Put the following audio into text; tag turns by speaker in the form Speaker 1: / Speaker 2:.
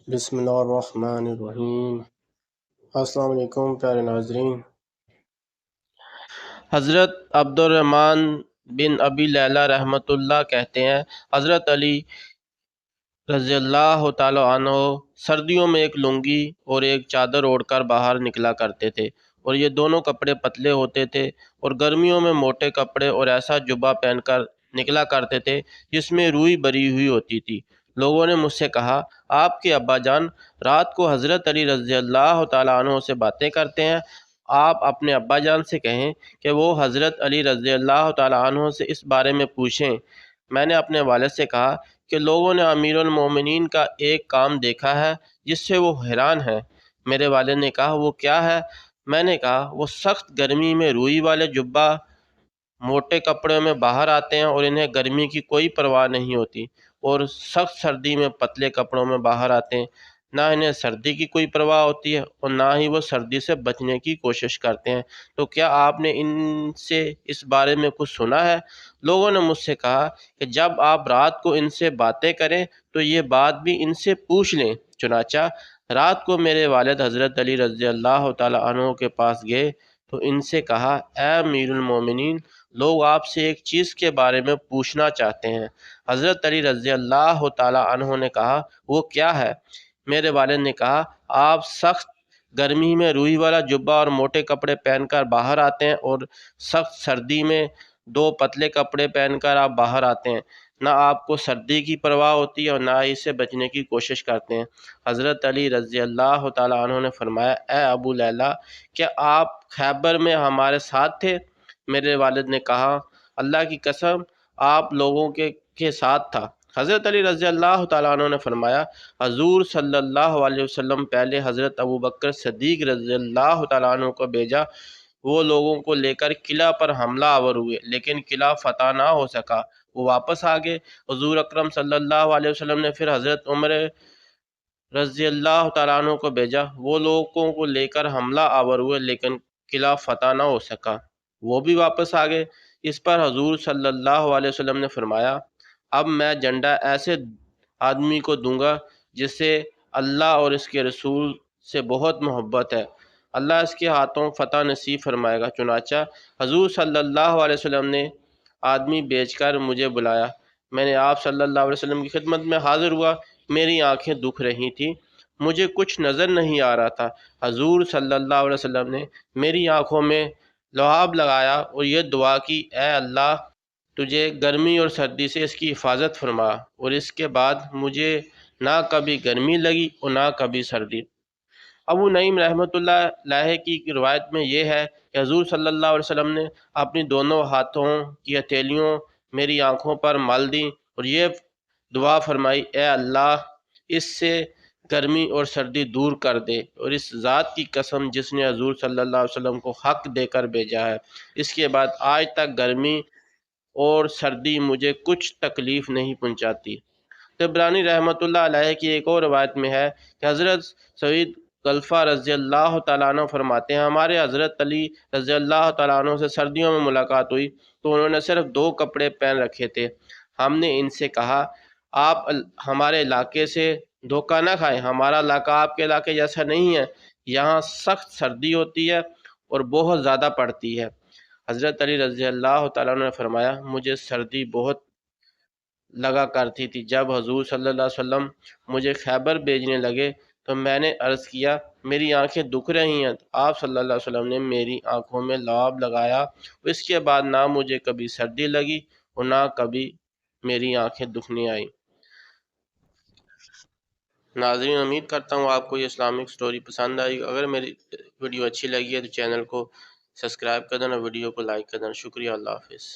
Speaker 1: بسم اللہ الرحمن الرحیم۔ السلام علیکم پیارے ناظرین۔ حضرت عبد الرحمن بن ابی لیلہ رحمۃ اللہ کہتے ہیں، حضرت علی رضی اللہ تعالی عنہ سردیوں میں ایک لنگی اور ایک چادر اوڑھ کر باہر نکلا کرتے تھے، اور یہ دونوں کپڑے پتلے ہوتے تھے، اور گرمیوں میں موٹے کپڑے اور ایسا جبہ پہن کر نکلا کرتے تھے جس میں روئی بری ہوئی ہوتی تھی۔ لوگوں نے مجھ سے کہا، آپ کے ابا جان رات کو حضرت علی رضی اللہ تعالیٰ عنہ سے باتیں کرتے ہیں، آپ اپنے ابا جان سے کہیں کہ وہ حضرت علی رضی اللہ تعالیٰ عنہ سے اس بارے میں پوچھیں۔ میں نے اپنے والد سے کہا کہ لوگوں نے امیر المومنین کا ایک کام دیکھا ہے جس سے وہ حیران ہیں۔ میرے والد نے کہا، وہ کیا ہے؟ میں نے کہا، وہ سخت گرمی میں روئی والے جبہ موٹے کپڑوں میں باہر آتے ہیں اور انہیں گرمی کی کوئی پرواہ نہیں ہوتی، اور سخت سردی میں پتلے کپڑوں میں باہر آتے ہیں، نہ انہیں سردی کی کوئی پرواہ ہوتی ہے اور نہ ہی وہ سردی سے بچنے کی کوشش کرتے ہیں۔ تو کیا آپ نے ان سے اس بارے میں کچھ سنا ہے؟ لوگوں نے مجھ سے کہا کہ جب آپ رات کو ان سے باتیں کریں تو یہ بات بھی ان سے پوچھ لیں۔ چنانچہ رات کو میرے والد حضرت علی رضی اللہ تعالیٰ عنہ کے پاس گئے تو ان سے کہا، اے امیر المومنین، لوگ آپ سے ایک چیز کے بارے میں پوچھنا چاہتے ہیں۔ حضرت علی رضی اللہ تعالیٰ عنہ نے کہا، وہ کیا ہے؟ میرے والد نے کہا، آپ سخت گرمی میں روئی والا جبہ اور موٹے کپڑے پہن کر باہر آتے ہیں، اور سخت سردی میں دو پتلے کپڑے پہن کر آپ باہر آتے ہیں، نہ آپ کو سردی کی پرواہ ہوتی ہے اور نہ ہی اس سے بچنے کی کوشش کرتے ہیں۔ حضرت علی رضی اللہ تعالیٰ عنہ نے فرمایا، اے ابو لیلہ، کیا آپ خیبر میں ہمارے ساتھ تھے؟ میرے والد نے کہا، اللہ کی قسم آپ لوگوں کے ساتھ تھا۔ حضرت علی رضی اللہ تعالیٰ عنہ نے فرمایا، حضور صلی اللہ علیہ وسلم پہلے حضرت ابوبکر صدیق رضی اللہ تعالیٰ عنہ کو بھیجا، وہ لوگوں کو لے کر قلعہ پر حملہ آور ہوئے، لیکن قلعہ فتح نہ ہو سکا، وہ واپس آ گئے۔ حضور اکرم صلی اللہ علیہ وسلم نے پھر حضرت عمر رضی اللہ تعالیٰ عنہ کو بھیجا، وہ لوگوں کو لے کر حملہ آور ہوئے، لیکن قلعہ فتح نہ ہو سکا، وہ بھی واپس آ گئے۔ اس پر حضور صلی اللہ علیہ وسلم نے فرمایا، اب میں جھنڈا ایسے آدمی کو دوں گا جسے اللہ اور اس کے رسول سے بہت محبت ہے، اللہ اس کے ہاتھوں فتح نصیب فرمائے گا۔ چنانچہ حضور صلی اللہ علیہ وسلم نے آدمی بھیج کر مجھے بلایا، میں نے آپ صلی اللہ علیہ وسلم کی خدمت میں حاضر ہوا، میری آنکھیں دکھ رہی تھیں، مجھے کچھ نظر نہیں آ رہا تھا۔ حضور صلی اللہ علیہ وسلم نے میری آنکھوں میں لعاب لگایا اور یہ دعا کی، اے اللہ، تجھے گرمی اور سردی سے اس کی حفاظت فرما، اور اس کے بعد مجھے نہ کبھی گرمی لگی اور نہ کبھی سردی۔ ابو نعیم رحمۃ اللہ علیہ کی روایت میں یہ ہے کہ حضور صلی اللہ علیہ وسلم نے اپنی دونوں ہاتھوں کی ہتھیلیوں میری آنکھوں پر مل دیں اور یہ دعا فرمائی، اے اللہ، اس سے گرمی اور سردی دور کر دے، اور اس ذات کی قسم جس نے حضور صلی اللہ علیہ وسلم کو حق دے کر بھیجا ہے، اس کے بعد آج تک گرمی اور سردی مجھے کچھ تکلیف نہیں پہنچاتی۔ طبرانی رحمۃ اللہ علیہ کی ایک اور روایت میں ہے کہ حضرت سعید خلفہ رضی اللہ تعالیٰ عنہ فرماتے ہیں، ہمارے حضرت علی رضی اللہ تعالیٰ عنہ سے سردیوں میں ملاقات ہوئی تو انہوں نے صرف دو کپڑے پہن رکھے تھے۔ ہم نے ان سے کہا، آپ ہمارے علاقے سے دھوکہ نہ کھائیں، ہمارا علاقہ آپ کے علاقے جیسا نہیں ہے، یہاں سخت سردی ہوتی ہے اور بہت زیادہ پڑتی ہے۔ حضرت علی رضی اللہ تعالیٰ عنہ نے فرمایا، مجھے سردی بہت لگا کرتی تھی۔ جب حضور صلی اللہ علیہ وسلم مجھے خیبر بھیجنے لگے تو میں نے عرض کیا، میری آنکھیں دکھ رہی ہیں۔ آپ صلی اللہ علیہ وسلم نے میری آنکھوں میں لعاب لگایا، اس کے بعد نہ مجھے کبھی سردی لگی اور نہ کبھی میری آنکھیں دکھنے آئیں۔ ناظرین، امید کرتا ہوں آپ کو یہ اسلامک سٹوری پسند آئی۔ اگر میری ویڈیو اچھی لگی ہے تو چینل کو سبسکرائب کر دینا، ویڈیو کو لائک کر دینا۔ شکریہ، اللہ حافظ۔